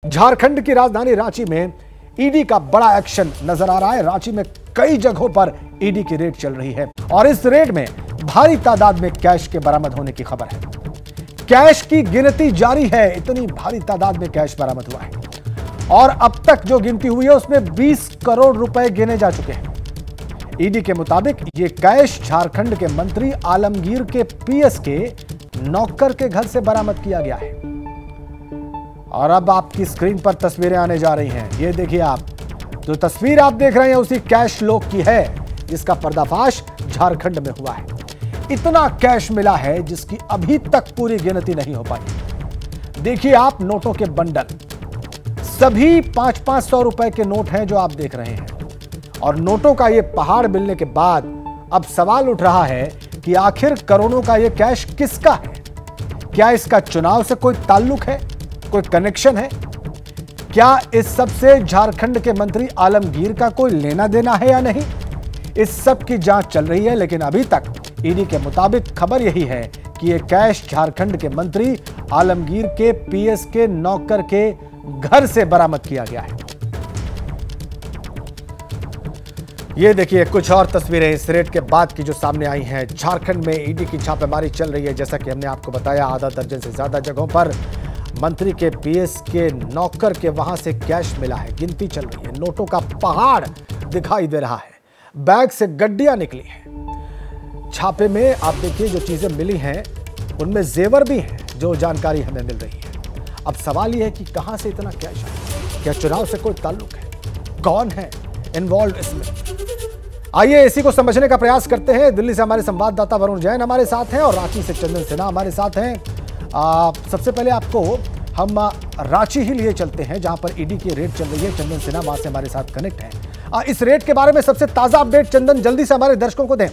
झारखंड की राजधानी रांची में ईडी का बड़ा एक्शन नजर आ रहा है। रांची में कई जगहों पर ईडी की रेड चल रही है और इस रेड में भारी तादाद में कैश के बरामद होने की खबर है। कैश की गिनती जारी है, इतनी भारी तादाद में कैश बरामद हुआ है और अब तक जो गिनती हुई है उसमें 20 करोड़ रुपए गिने जा चुके हैं। ईडी के मुताबिक ये कैश झारखंड के मंत्री आलमगीर के पीएस के नौकर के घर से बरामद किया गया है। और अब आपकी स्क्रीन पर तस्वीरें आने जा रही हैं। ये देखिए, आप जो तस्वीर आप देख रहे हैं उसी कैश लॉक की है जिसका पर्दाफाश झारखंड में हुआ है। इतना कैश मिला है जिसकी अभी तक पूरी गिनती नहीं हो पाई। देखिए आप नोटों के बंडल, सभी 500-500 रुपए के नोट हैं जो आप देख रहे हैं। और नोटों का ये पहाड़ मिलने के बाद अब सवाल उठ रहा है कि आखिर करोड़ों का ये कैश किसका है? क्या इसका चुनाव से कोई ताल्लुक है, कोई कनेक्शन है? क्या इस सब से झारखंड के मंत्री आलमगीर का कोई लेना देना है या नहीं? इस सब की जांच चल रही है, लेकिन अभी तक ईडी के मुताबिक खबर यही है कि यह कैश झारखंड के मंत्री आलमगीर के पीएस के नौकर के घर से बरामद किया गया है। ये देखिए कुछ और तस्वीरें इस रेड के बाद की जो सामने आई हैं। झारखंड में ईडी की छापेमारी चल रही है। जैसा कि हमने आपको बताया, आधा दर्जन से ज्यादा जगहों पर मंत्री के पीएस के नौकर के वहां से कैश मिला है। गिनती चल रही है, नोटों का पहाड़ दिखाई दे रहा है, बैग से गड्डियां निकली हैं। छापे में आप देखिए जो चीजें मिली हैं उनमें जेवर भी हैं, जो जानकारी हमें मिल रही है। अब सवाल यह है कि कहां से इतना कैश आया? क्या चुनाव से कोई ताल्लुक है? कौन है इन्वॉल्व इसमें? आइए इसी को समझने का प्रयास करते हैं। दिल्ली से हमारे संवाददाता वरुण जैन हमारे साथ हैं और रांची से चंदन सिन्हा हमारे साथ हैं। सबसे पहले आपको हम रांची ही लिए चलते हैं जहां पर ईडी की रेड चल रही है। चंदन सिन्हा वहां से हमारे साथ कनेक्ट हैं। इस रेड के बारे में सबसे ताजा अपडेट चंदन जल्दी से हमारे दर्शकों को दें।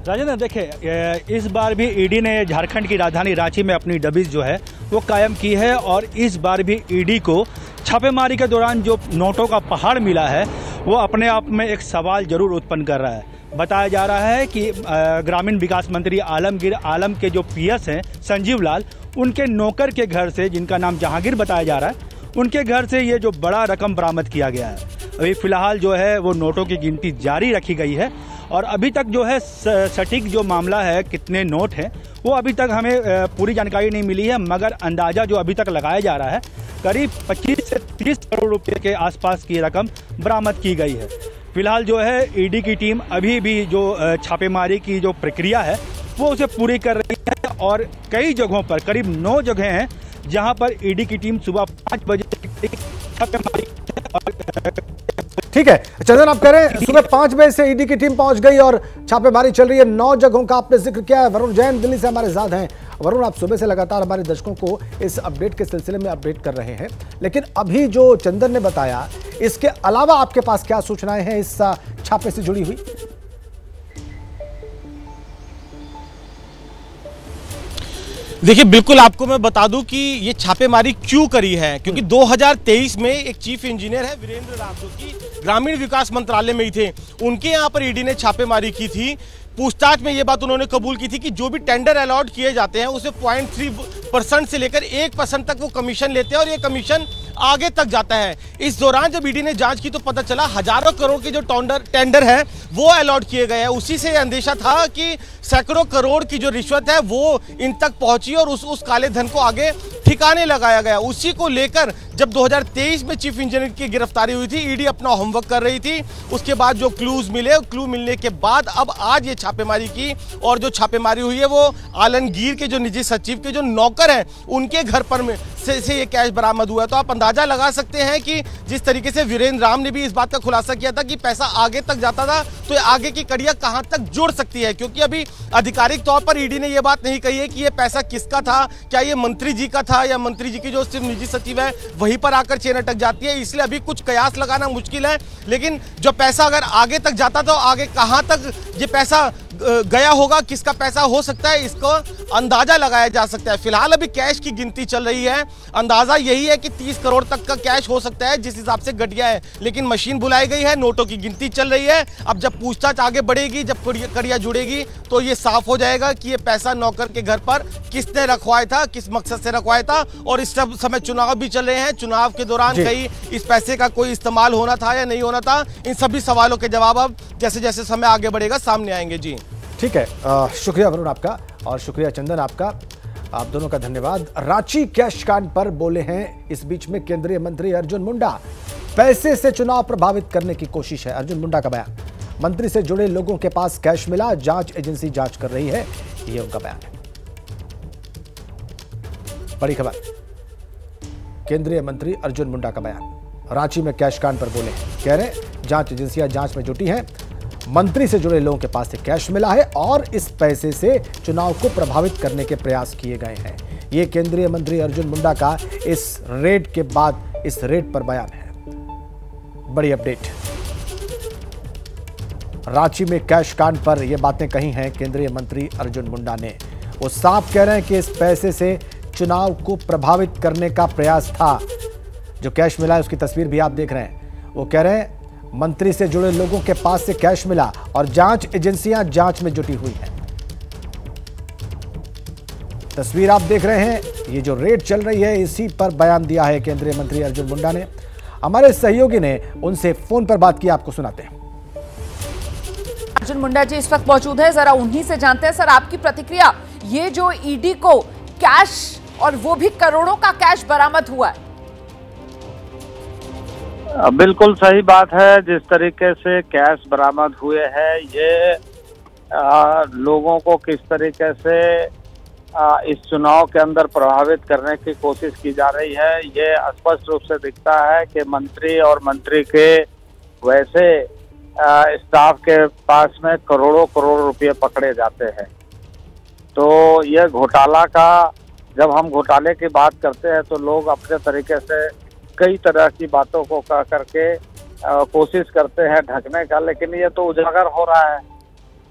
राजेंद्र, देखिए इस बार भी ईडी ने झारखंड की राजधानी रांची में अपनी दबिश जो है वो कायम की है और इस बार भी ईडी को छापेमारी के दौरान जो नोटों का पहाड़ मिला है वो अपने आप में एक सवाल जरूर उत्पन्न कर रहा है। बताया जा रहा है कि ग्रामीण विकास मंत्री आलमगीर आलम के जो पीएस हैं संजीव लाल, उनके नौकर के घर से, जिनका नाम जहांगीर बताया जा रहा है, उनके घर से ये जो बड़ा रकम बरामद किया गया है। अभी फिलहाल जो है वो नोटों की गिनती जारी रखी गई है और अभी तक जो है सटीक जो मामला है कितने नोट हैं वो अभी तक हमें पूरी जानकारी नहीं मिली है, मगर अंदाज़ा जो अभी तक लगाया जा रहा है करीब 25 से 30 करोड़ रुपए के आसपास की रकम बरामद की गई है। फिलहाल जो है ईडी की टीम अभी भी जो छापेमारी की जो प्रक्रिया है वो उसे पूरी कर रही है और कई जगहों पर, करीब 9 जगह हैं जहां पर ईडी की टीम सुबह 5 बजे छापेमारी। ठीक है चंदन, आप कह रहे हैं सुबह 5 बजे से ईडी की टीम पहुंच गई और छापेमारी चल रही है। 9 जगहों का आपने जिक्र किया है। वरुण जैन दिल्ली से हमारे साथ हैं। वरुण, आप सुबह से लगातार हमारे दर्शकों को इस अपडेट के सिलसिले में अपडेट कर रहे हैं, लेकिन अभी जो चंदन ने बताया इसके अलावा आपके पास क्या सूचनाएं हैं इस छापे से जुड़ी हुई? देखिए बिल्कुल, आपको मैं बता दूं कि ये छापेमारी क्यों करी है, क्योंकि 2023 में एक चीफ इंजीनियर है वीरेंद्र राम, जो कि ग्रामीण विकास मंत्रालय में ही थे, उनके यहाँ पर ईडी ने छापेमारी की थी। पूछताछ में ये बात उन्होंने कबूल की थी कि जो भी टेंडर अलॉट किए जाते हैं उसे 0.3% से लेकर 1% तक वो कमीशन लेते हैं और ये कमीशन आगे तक जाता है। इस दौरान जब ईडी ने जांच की तो पता चला हजारों करोड़ के जो टेंडर है वो अलॉट किए गए हैं। उसी से अंदेशा था कि सैकड़ों करोड़ की जो रिश्वत है वो इन तक पहुंची और उस काले धन को आगे ठिकाने लगाया गया। उसी को लेकर जब 2023 में चीफ इंजीनियर की गिरफ्तारी हुई थी, ईडी अपना होमवर्क कर रही थी। उसके बाद जो क्लू मिलने के बाद अब आज ये छापेमारी की और जो छापेमारी हुई है वो आलमगीर के जो निजी सचिव के जो नौकर हैं उनके घर पर से ये कैश बरामद हुआ है। तो आप अंदाजा लगा सकते हैं कि जिस तरीके से वीरेंद्र राम ने भी इस बात का खुलासा किया था कि पैसा आगे तक जाता था तो ये आगे की कड़ियां कहां तक जुड़ सकती है, क्योंकि अभी आधिकारिक तौर पर ईडी ने यह बात नहीं कही है कि ये पैसा किसका था, क्या ये मंत्री जी का था या मंत्री जी की जो सिर्फ निजी सचिव है वहीं पर आकर चेन अटक जाती है। इसलिए अभी कुछ कयास लगाना मुश्किल है, लेकिन जो पैसा अगर आगे तक जाता तो आगे कहां तक ये पैसा गया होगा, किसका पैसा हो सकता है, इसको अंदाजा लगाया जा सकता है। फिलहाल अभी कैश की गिनती चल रही है। अंदाजा यही है कि 30 करोड़ तक का कैश हो सकता है, जिस हिसाब से गठिया है। लेकिन मशीन बुलाई गई है, नोटों की गिनती चल रही है। अब जब पूछताछ आगे बढ़ेगी, जब कड़िया जुड़ेगी, तो ये साफ हो जाएगा कि ये पैसा नौकर के घर पर किसने रखवाया था, किस मकसद से रखवाया था। और इस समय चुनाव भी चल रहे हैं, चुनाव के दौरान कहीं इस पैसे का कोई इस्तेमाल होना था या नहीं होना था, इन सभी सवालों के जवाब अब जैसे जैसे समय आगे बढ़ेगा सामने आएंगे। जी ठीक है, शुक्रिया वरुण आपका और शुक्रिया चंदन आपका, आप दोनों का धन्यवाद। रांची कैश कांड पर बोले हैं इस बीच में केंद्रीय मंत्री अर्जुन मुंडा, पैसे से चुनाव प्रभावित करने की कोशिश है। अर्जुन मुंडा का बयान, मंत्री से जुड़े लोगों के पास कैश मिला, जांच एजेंसी जांच कर रही है, ये उनका बयान है। बड़ी खबर, केंद्रीय मंत्री अर्जुन मुंडा का बयान, रांची में कैश कांड पर बोले हैं, कह रहे जांच एजेंसियां जांच में जुटी हैं, मंत्री से जुड़े लोगों के पास से कैश मिला है और इस पैसे से चुनाव को प्रभावित करने के प्रयास किए गए हैं। ये केंद्रीय मंत्री अर्जुन मुंडा का इस रेड के बाद इस रेड पर बयान है। बड़ी अपडेट, रांची में कैश कांड पर यह बातें कही हैं केंद्रीय मंत्री अर्जुन मुंडा ने। वो साफ कह रहे हैं कि इस पैसे से चुनाव को प्रभावित करने का प्रयास था। जो कैश मिला है उसकी तस्वीर भी आप देख रहे हैं। वो कह रहे हैं मंत्री से जुड़े लोगों के पास से कैश मिला और जांच एजेंसियां जांच में जुटी हुई हैं। तस्वीर आप देख रहे हैं, ये जो रेड चल रही है इसी पर बयान दिया है केंद्रीय मंत्री अर्जुन मुंडा ने। हमारे सहयोगी ने उनसे फोन पर बात की, आपको सुनाते हैं। अर्जुन मुंडा जी इस वक्त मौजूद है, जरा उन्हीं से जानते हैं सर आपकी प्रतिक्रिया। ये जो ईडी को कैश और वो भी करोड़ों का कैश बरामद हुआ है। बिल्कुल सही बात है, जिस तरीके से कैश बरामद हुए हैं, ये लोगों को किस तरीके से इस चुनाव के अंदर प्रभावित करने की कोशिश की जा रही है, ये स्पष्ट रूप से दिखता है कि मंत्री और मंत्री के वैसे स्टाफ के पास में करोड़ों करोड़ रुपए पकड़े जाते हैं। तो ये घोटाला का, जब हम घोटाले की बात करते हैं तो लोग अपने तरीके से कई तरह की बातों को कह करके कोशिश करते हैं ढकने का, लेकिन ये तो उजागर हो रहा है।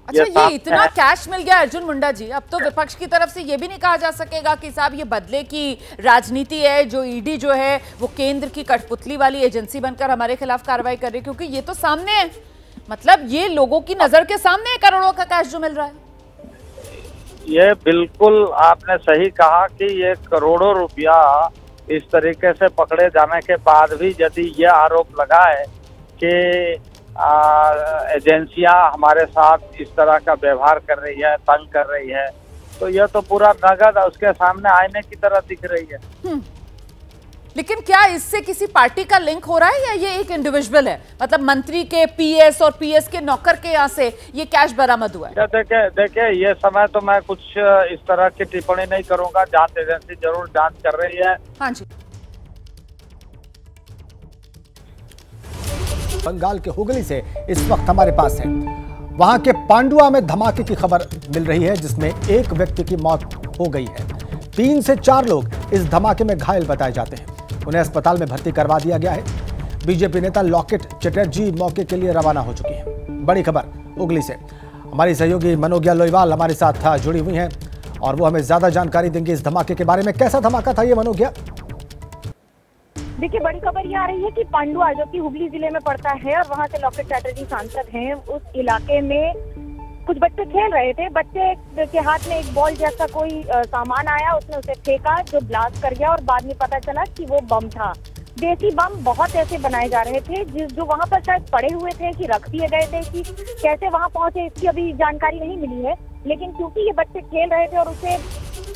अच्छा, ये इतना कैश मिल गया अर्जुन मुंडा जी, अब तो विपक्ष की तरफ से ये भी नहीं कहा जा सकेगा कि साहब ये बदले की राजनीति है, जो ईडी जो है वो केंद्र की कठपुतली वाली एजेंसी बनकर हमारे खिलाफ कार्रवाई कर रही है, क्योंकि ये तो सामने है, मतलब ये लोगों की नजर के सामने है करोड़ों का कैश जो मिल रहा है। ये बिल्कुल आपने सही कहा कि ये करोड़ों रुपया इस तरीके से पकड़े जाने के बाद भी यदि ये आरोप लगा है कि एजेंसियां हमारे साथ इस तरह का व्यवहार कर रही है, तंग कर रही है, तो यह तो पूरा नगद उसके सामने आईने की तरह दिख रही है। लेकिन क्या इससे किसी पार्टी का लिंक हो रहा है या ये एक इंडिविजुअल है, मतलब मंत्री के पीएस और पीएस के नौकर के यहाँ से ये कैश बरामद हुआ है? देखिए ये समय तो मैं कुछ इस तरह की टिप्पणी नहीं करूंगा, जांच एजेंसी जरूर जांच कर रही है। हाँ जी। बंगाल के हुगली से इस वक्त हमारे पास है, वहां के पांडुआ में धमाके की खबर मिल रही है जिसमें एक व्यक्ति की मौत हो गई है। 3 से 4 लोग इस धमाके में घायल बताए जाते हैं, उन्हें अस्पताल में भर्ती करवा दिया गया है। बीजेपी नेता लॉकेट चटर्जी मौके के लिए रवाना हो चुकी है। बड़ी खबर हुगली से, हमारी सहयोगी मनोज्ञा लोईवाल हमारे साथ जुड़ी हुई हैं और वो हमें ज्यादा जानकारी देंगे इस धमाके के बारे में। कैसा धमाका था ये मनोज्ञा? देखिए, बड़ी खबर ये आ रही है कि पांडुआ जो कि हुगली जिले में पड़ता है और वहाँ से लॉकेट चटर्जी सांसद हैं, उस इलाके में कुछ बच्चे खेल रहे थे। बच्चे के हाथ में एक बॉल जैसा कोई सामान आया, उसने उसे फेंका जो ब्लास्ट कर गया और बाद में पता चला कि वो बम था। देसी बम बहुत ऐसे बनाए जा रहे थे जो वहाँ पर शायद पड़े हुए थे कि रख दिए गए थे, कि कैसे वहाँ पहुंचे इसकी अभी जानकारी नहीं मिली है। लेकिन क्योंकि ये बच्चे खेल रहे थे और उसे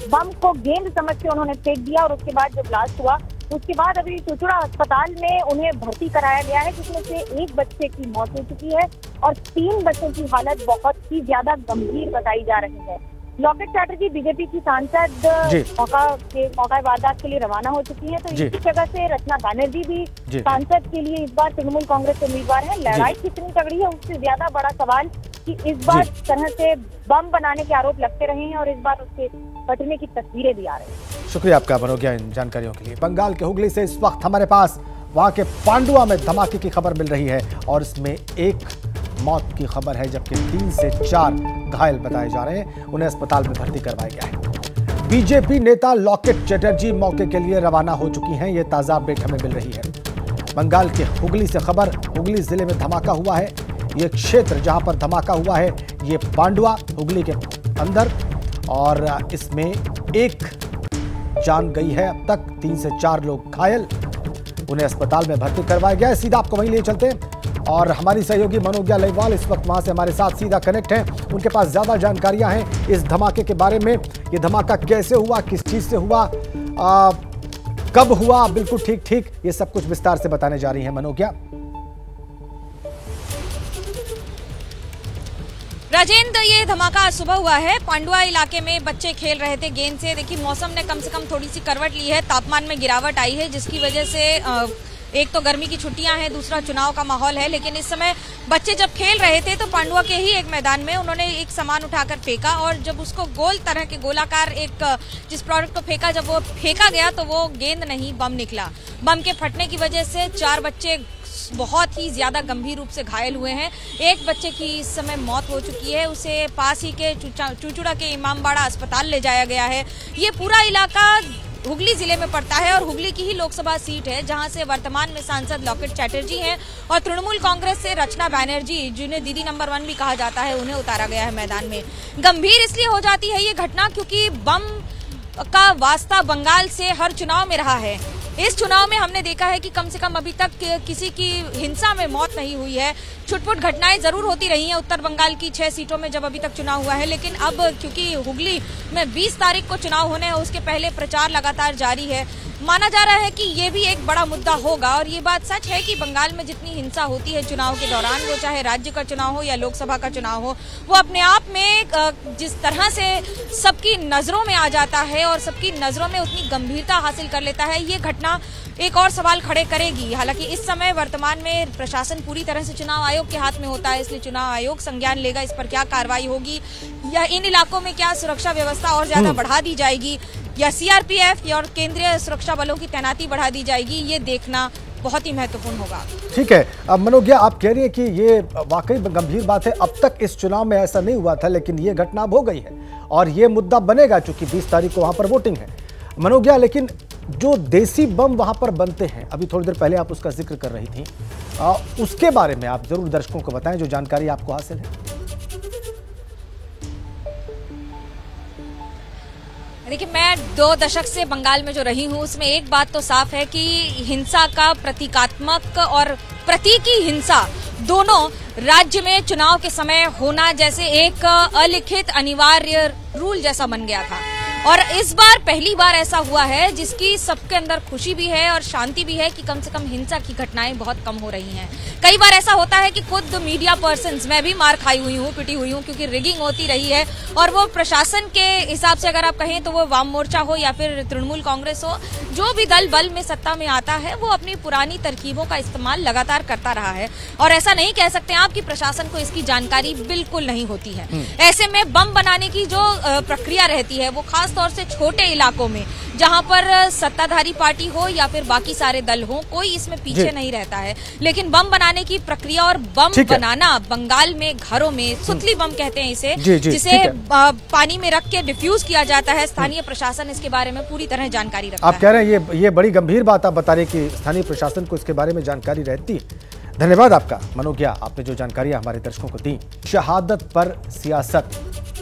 बम को गेंद समझ के उन्होंने फेंक दिया और उसके बाद जो ब्लास्ट हुआ, उसके बाद अभी चुचुड़ा अस्पताल में उन्हें भर्ती कराया गया है, जिसमें से एक बच्चे की मौत हो चुकी है और 3 बच्चों की हालत बहुत ही ज्यादा गंभीर बताई जा रही है। लॉकेट चटर्जी बीजेपी की सांसद मौका वारदात के लिए रवाना हो चुकी हैं, तो इसी जगह से रचना बैनर्जी भी सांसद के लिए इस बार तृणमूल कांग्रेस उम्मीदवार है। लड़ाई कितनी तगड़ी है उससे ज्यादा बड़ा सवाल कि इस बार तरह से बम बनाने के आरोप लगते रहे हैं और इस बार उसके फटने की तस्वीरें भी आ रही हैं। शुक्रिया आपका मनोज्ञा इन जानकारियों के लिए। बंगाल के हुगली से इस वक्त हमारे पास वहां के पांडुआ में धमाके की खबर मिल रही है और इसमें एक मौत की खबर है, जबकि 3 से 4 घायल बताए जा रहे हैं। उन्हें अस्पताल में भर्ती करवाया गया है। बीजेपी नेता लॉकेट चटर्जी मौके के लिए रवाना हो चुकी हैं। ये ताजा अपडेट हमें मिल रही है बंगाल के हुगली से खबर। हुगली जिले में धमाका हुआ है। ये क्षेत्र जहां पर धमाका हुआ है ये पांडुआ हुगली के अंदर, और इसमें एक जान गई है अब तक, 3 से 4 लोग घायल, उन्हें अस्पताल में भर्ती करवाया गया है। सीधा आपको वहीं ले चलते हैं और हमारी सहयोगी मनोज्ञा लईवाल इस वक्त वहां से हमारे साथ सीधा कनेक्ट है। उनके पास ज्यादा जानकारियां हैं इस धमाके के बारे में। ये धमाका कैसे हुआ, किस चीज से हुआ, कब हुआ, बिल्कुल ठीक ये सब कुछ विस्तार से बताने जा रही है मनोज्ञा। राजेंद्र, ये धमाका आज सुबह हुआ है। पांडुआ इलाके में बच्चे खेल रहे थे गेंद से। देखिए, मौसम ने कम से कम थोड़ी सी करवट ली है, तापमान में गिरावट आई है, जिसकी वजह से एक तो गर्मी की छुट्टियां हैं, दूसरा चुनाव का माहौल है। लेकिन इस समय बच्चे जब खेल रहे थे तो पांडुआ के ही एक मैदान में उन्होंने एक सामान उठाकर फेंका, और जब उसको गोल तरह के गोलाकार एक जिस प्रोडक्ट को फेंका, जब वो फेंका गया तो वो गेंद नहीं बम निकला। बम के फटने की वजह से 4 बच्चे बहुत ही ज्यादा गंभीर रूप से घायल हुए हैं। एक बच्चे की इस समय मौत हो चुकी है, उसे पास ही के चुचुड़ा के इमामबाड़ा अस्पताल ले जाया गया है। ये पूरा इलाका हुगली जिले में पड़ता है और हुगली की ही लोकसभा सीट है, जहां से वर्तमान में सांसद लॉकेट चैटर्जी हैं और तृणमूल कांग्रेस से रचना बनर्जी, जिन्हें दीदी नंबर 1 भी कहा जाता है, उन्हें उतारा गया है मैदान में। गंभीर इसलिए हो जाती है ये घटना क्योंकि बम का वास्ता बंगाल से हर चुनाव में रहा है। इस चुनाव में हमने देखा है कि कम से कम अभी तक किसी की हिंसा में मौत नहीं हुई है। छुटपुट घटनाएं जरूर होती रही हैं उत्तर बंगाल की 6 सीटों में जब अभी तक चुनाव हुआ है, लेकिन अब क्योंकि हुगली में 20 तारीख को चुनाव होने हैं, उसके पहले प्रचार लगातार जारी है। माना जा रहा है कि ये भी एक बड़ा मुद्दा होगा, और ये बात सच है कि बंगाल में जितनी हिंसा होती है चुनाव के दौरान, वो चाहे राज्य का चुनाव हो या लोकसभा का चुनाव हो, वो अपने आप में जिस तरह से सबकी नजरों में आ जाता है और सबकी नजरों में उतनी गंभीरता हासिल कर लेता है, ये घटना एक और सवाल खड़े करेगी। हालांकि इस समय वर्तमान में प्रशासन पूरी तरह से चुनाव आयोग के हाथ में होता है, इसलिए चुनाव आयोग संज्ञान लेगा इस पर क्या कार्रवाई होगी, या इन इलाकों में क्या सुरक्षा व्यवस्था और ज्यादा बढ़ा दी जाएगी, या सीआरपीएफ और केंद्रीय सुरक्षा बलों की तैनाती बढ़ा दी जाएगी, ये देखना बहुत ही महत्वपूर्ण होगा। ठीक है, अब मनोज्ञा आप कह रही है कि ये वाकई गंभीर बात है। अब तक इस चुनाव में ऐसा नहीं हुआ था, लेकिन ये घटना अब हो गई है और ये मुद्दा बनेगा चूंकि 20 तारीख को वहां पर वोटिंग है। मनोज्ञा, लेकिन जो देसी बम वहां पर बनते हैं, अभी थोड़ी देर पहले आप उसका जिक्र कर रही थी, उसके बारे में आप जरूर दर्शकों को बताएं जो जानकारी आपको हासिल है। देखिए, मैं 2 दशक से बंगाल में जो रही हूँ, उसमें एक बात तो साफ है कि हिंसा का प्रतीकात्मक और प्रतीकी हिंसा दोनों राज्य में चुनाव के समय होना जैसे एक अलिखित अनिवार्य रूल जैसा बन गया था। और इस बार पहली बार ऐसा हुआ है जिसकी सबके अंदर खुशी भी है और शांति भी है कि कम से कम हिंसा की घटनाएं बहुत कम हो रही हैं। कई बार ऐसा होता है कि खुद मीडिया पर्सन्स, मैं भी मार खाई हुई हूँ, पिटी हुई हूँ, क्योंकि रिगिंग होती रही है, और वो प्रशासन के हिसाब से अगर आप कहें तो वो वाम मोर्चा हो या फिर तृणमूल कांग्रेस हो, जो भी दल बल में सत्ता में आता है वो अपनी पुरानी तरकीबों का इस्तेमाल लगातार करता रहा है। और ऐसा नहीं कह सकते आप कि प्रशासन को इसकी जानकारी बिल्कुल नहीं होती है। ऐसे में बम बनाने की जो प्रक्रिया रहती है वो खास तौर से छोटे इलाकों में, जहां पर सत्ताधारी पार्टी हो या फिर बाकी सारे दल हो, कोई इसमें पीछे नहीं रहता है। लेकिन बम बनाने की प्रक्रिया और बम बनाना बंगाल में घरों में, सुतली बम कहते हैं इसे, जिसे पानी में रख के डिफ्यूज किया जाता है, स्थानीय प्रशासन इसके बारे में पूरी तरह जानकारी रखता है। आप कह रहे हैं ये बड़ी गंभीर बात आप बता रहे कि स्थानीय प्रशासन को इसके बारे में जानकारी रहती है। धन्यवाद आपका मनोज्ञा, आपने जो जानकारियां हमारे दर्शकों को दी। शहादत पर सियासत,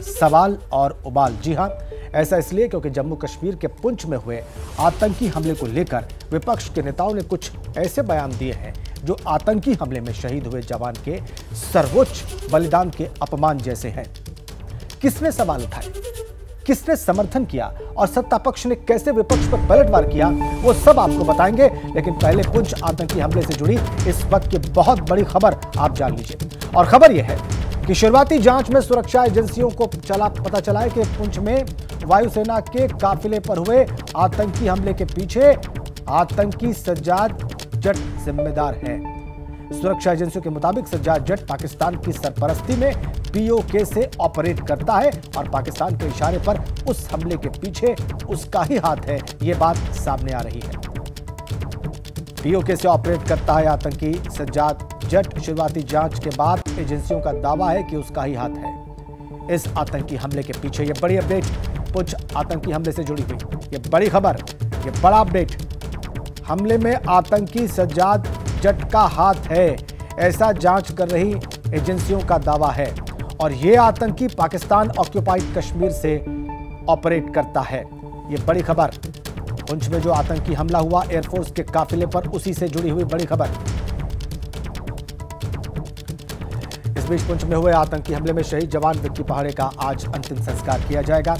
सवाल और उबाल। जी हां, ऐसा इसलिए क्योंकि जम्मू कश्मीर के पुंछ में हुए आतंकी हमले को लेकर विपक्ष के नेताओं ने कुछ ऐसे बयान दिए हैं जो आतंकी हमले में शहीद हुए जवान के सर्वोच्च बलिदान के अपमान जैसे हैं। किसने सवाल उठाए, किसने समर्थन किया और सत्ता पक्ष ने कैसे विपक्ष पर पलटवार किया, वो सब आपको बताएंगे। लेकिन पहले पुंछ आतंकी हमले से जुड़ी इस वक्त की बहुत बड़ी खबर आप जान लीजिए। और खबर यह है कि शुरुआती जांच में सुरक्षा एजेंसियों को पता चला है कि पुंछ में वायुसेना के काफिले पर हुए आतंकी हमले के पीछे आतंकी सज्जाद जट जिम्मेदार है। सुरक्षा एजेंसियों के मुताबिक सज्जाद जट पाकिस्तान की सरपरस्ती में पीओके से ऑपरेट करता है और पाकिस्तान के इशारे पर उस हमले के पीछे उसका ही हाथ है, यह बात सामने आ रही है। पीओके से ऑपरेट करता है आतंकी सज्जाद जेट शुरुआती जांच के बाद एजेंसियों का दावा है कि उसका ही हाथ है इस आतंकी हमले के पीछे। यह बड़ी अपडेट पुंछ आतंकी हमले से जुड़ी हुई, यह बड़ी खबर, यह बड़ा अपडेट। हमले में आतंकी सज्जाद जट का हाथ है, ऐसा जांच कर रही एजेंसियों का दावा है। और यह आतंकी पाकिस्तान ऑक्यूपाइड कश्मीर से ऑपरेट करता है। यह बड़ी खबर। पुंछ में जो आतंकी हमला हुआ एयरफोर्स के काफिले पर, उसी से जुड़ी हुई बड़ी खबर। इस बीच पुंछ में हुए आतंकी हमले में शहीद जवान विक्की पहाड़े का आज अंतिम संस्कार किया जाएगा।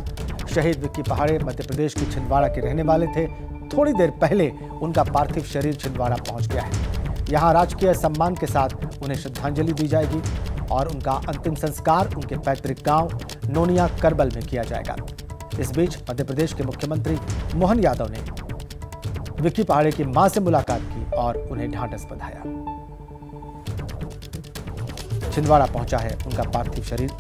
शहीद विक्की पहाड़े मध्य प्रदेश के छिंदवाड़ा के रहने वाले थे। थोड़ी देर पहले उनका पार्थिव शरीर छिंदवाड़ा पहुंच गया है। यहां राजकीय सम्मान के साथ उन्हें श्रद्धांजलि दी जाएगी और उनका अंतिम संस्कार उनके पैतृक गांव नोनिया करबल में किया जाएगा। इस बीच मध्य प्रदेश के मुख्यमंत्री मोहन यादव ने विक्की पहाड़े की मां से मुलाकात की और उन्हें ढांढस बंधाया। छिंदवाड़ा पहुंचा है उनका पार्थिव शरीर।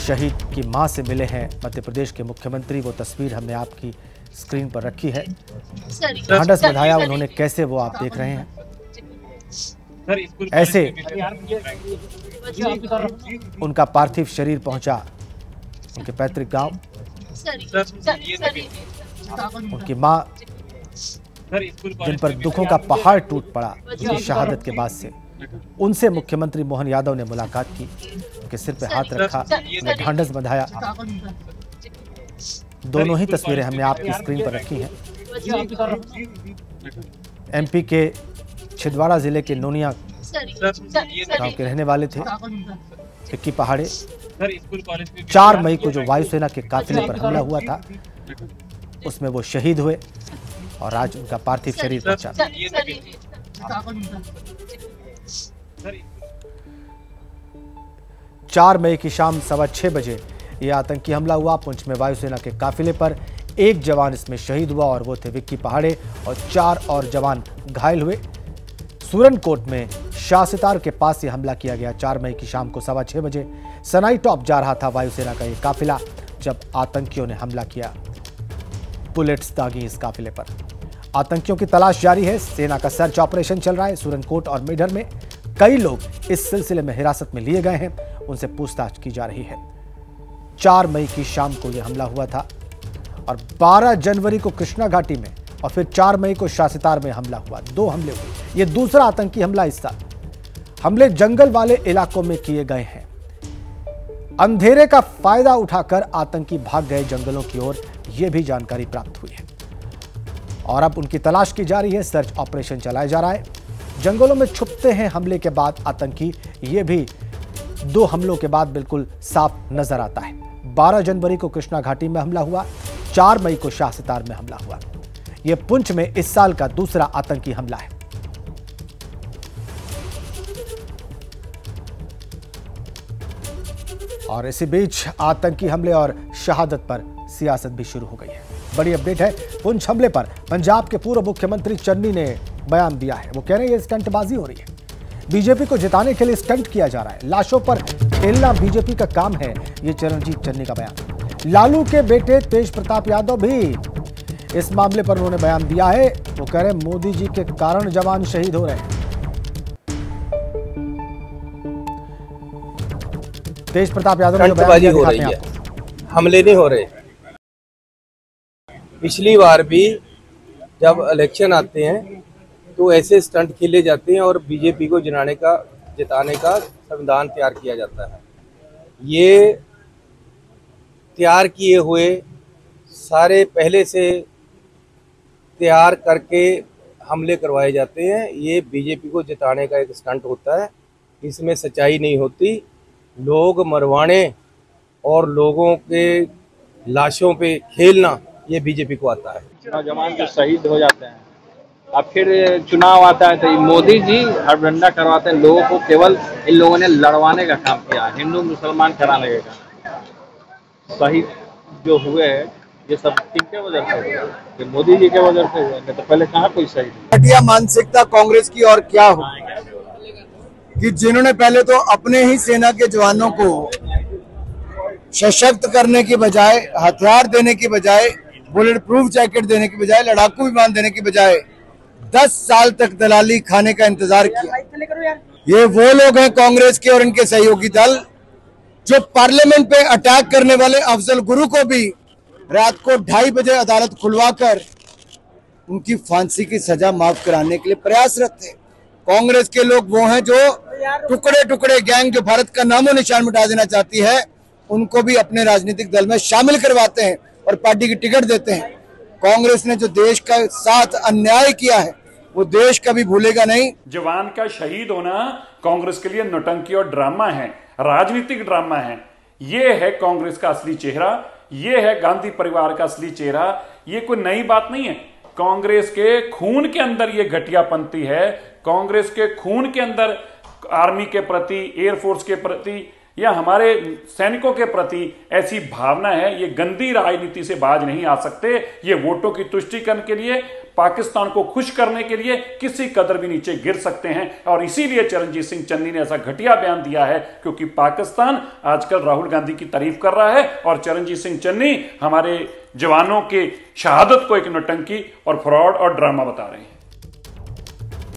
शहीद की मां से मिले हैं मध्य प्रदेश के मुख्यमंत्री। वो तस्वीर हमने आपकी स्क्रीन पर रखी है। ढांढस बंधाया उन्होंने, कैसे वो आप देख रहे हैं। ऐसे उनका पार्थिव शरीर पहुंचा उनके पैतृक गांव। उनकी मां जिन पर दुखों का पहाड़ टूट पड़ा उनकी शहादत के बाद से, उनसे मुख्यमंत्री मोहन यादव ने मुलाकात की, उनके सिर पे हाथ रखा, उन्हें ढांढस बंधाया। दोनों ही तस्वीरें हमने आपकी स्क्रीन पर रखी हैं। एमपी के छिंदवाड़ा जिले के नोनिया गांव के रहने वाले थे विक्की पहाड़े। 4 मई को जो वायुसेना के काफिले पर हमला हुआ था उसमें वो शहीद हुए और आज उनका पार्थिव शरीर पहुंचा। 4 मई की शाम 6:15 बजे यह आतंकी हमला हुआ पुंछ में वायुसेना के काफिले पर। 1 जवान इसमें शहीद हुआ और वो थे विक्की पहाड़े और 4 और जवान घायल हुए। सूरनकोट में शाहसितार के पास यह हमला किया गया। 4 मई की शाम को 6:15 बजे सनाई टॉप जा रहा था वायुसेना का यह काफिला जब आतंकियों ने हमला किया। बुलेट्स दागी इस काफिले पर। आतंकियों की तलाश जारी है। सेना का सर्च ऑपरेशन चल रहा है। सूरनकोट और मेढर में कई लोग इस सिलसिले में हिरासत में लिए गए हैं, उनसे पूछताछ की जा रही है। 4 मई की शाम को यह हमला हुआ था और 12 जनवरी को कृष्णा घाटी में और फिर 4 मई को शाहसितार में हमला हुआ। 2 हमले हुए। यह दूसरा आतंकी हमला इस साल। हमले जंगल वाले इलाकों में किए गए हैं। अंधेरे का फायदा उठाकर आतंकी भाग गए जंगलों की ओर, यह भी जानकारी प्राप्त हुई है और अब उनकी तलाश की जा रही है। सर्च ऑपरेशन चलाया जा रहा है। जंगलों में छुपते हैं हमले के बाद आतंकी, यह भी 2 हमलों के बाद बिल्कुल साफ नजर आता है। 12 जनवरी को कृष्णा घाटी में हमला हुआ, 4 मई को शाहसितार में हमला हुआ। यह पुंछ में इस साल का दूसरा आतंकी हमला है। और इसी बीच आतंकी हमले और शहादत पर सियासत भी शुरू हो गई है। बड़ी अपडेट है पुंछ हमले पर। पंजाब के पूर्व मुख्यमंत्री चन्नी ने बयान दिया है। वो कह रहे हैं ये स्टंटबाजी हो रही है, बीजेपी को जिताने के लिए स्टंट किया जा रहा है, लाशों पर खेलना बीजेपी का काम है। ये चरणजीत चन्नी का बयान। लालू के बेटे तेज प्रताप यादव भी इस मामले पर उन्होंने बयान दिया है। वो कह रहे हैं मोदी जी के कारण जवान शहीद हो रहे हैं। तेज प्रताप यादव ने बयान दिया, हो रही है, हमले नहीं हो रहे। पिछली बार भी जब इलेक्शन आते हैं तो ऐसे स्टंट खेले जाते हैं और बीजेपी को जिताने का संविधान तैयार किया जाता है। ये तैयार किए हुए सारे पहले से तैयार करके हमले करवाए जाते हैं। ये बीजेपी को जिताने का एक स्टंट होता है, इसमें सच्चाई नहीं होती। लोग मरवाने और लोगों के लाशों पे खेलना ये बीजेपी को आता है। नौजवान जो शहीद हो जाते हैं, अब फिर चुनाव आता है तो मोदी जी हड़बड़ा करवाते हैं लोगों को। केवल इन लोगों ने लड़वाने का काम किया, हिंदू मुसलमान कराने का काम। शहीद जो हुए ये सब किनके वजह से हुए? ये मोदी जी के वजह से हुए, नहीं तो पहले कहाँ कोई शहीद। घटिया मानसिकता कांग्रेस की और क्या हो कि जिन्होंने पहले तो अपने ही सेना के जवानों को सशक्त करने की बजाय, हथियार देने की बजाय, बुलेट प्रूफ जैकेट देने की बजाय, लड़ाकू विमान देने की बजाय 10 साल तक दलाली खाने का इंतजार किया। ये वो लोग हैं कांग्रेस के और इनके सहयोगी दल जो पार्लियामेंट पे अटैक करने वाले अफजल गुरु को भी रात को 2:30 बजे अदालत खुलवाकर उनकी फांसी की सजा माफ कराने के लिए प्रयासरत थे। कांग्रेस के लोग वो हैं जो टुकड़े टुकड़े गैंग जो भारत का नामो निशान मिटा देना चाहती है, उनको भी अपने राजनीतिक दल में शामिल करवाते हैं और पार्टी की टिकट देते हैं। कांग्रेस ने जो देश का साथ अन्याय किया है वो देश कभी भूलेगा नहीं। जवान का शहीद होना कांग्रेस के लिए नौटंकी और ड्रामा है, राजनीतिक ड्रामा है। ये है कांग्रेस का असली चेहरा, ये है गांधी परिवार का असली चेहरा। ये कोई नई बात नहीं है। कांग्रेस के खून के अंदर ये घटियापंथी है। कांग्रेस के खून के अंदर आर्मी के प्रति, एयरफोर्स के प्रति या हमारे सैनिकों के प्रति ऐसी भावना है। ये गंदी राजनीति से बाज नहीं आ सकते। ये वोटों की तुष्टीकरण के लिए, पाकिस्तान को खुश करने के लिए किसी कदर भी नीचे गिर सकते हैं। और इसीलिए चरणजीत सिंह चन्नी ने ऐसा घटिया बयान दिया है, क्योंकि पाकिस्तान आजकल राहुल गांधी की तारीफ कर रहा है और चरणजीत सिंह चन्नी हमारे जवानों के शहादत को एक नौटंकी और फ्रॉड और ड्रामा बता रहे हैं।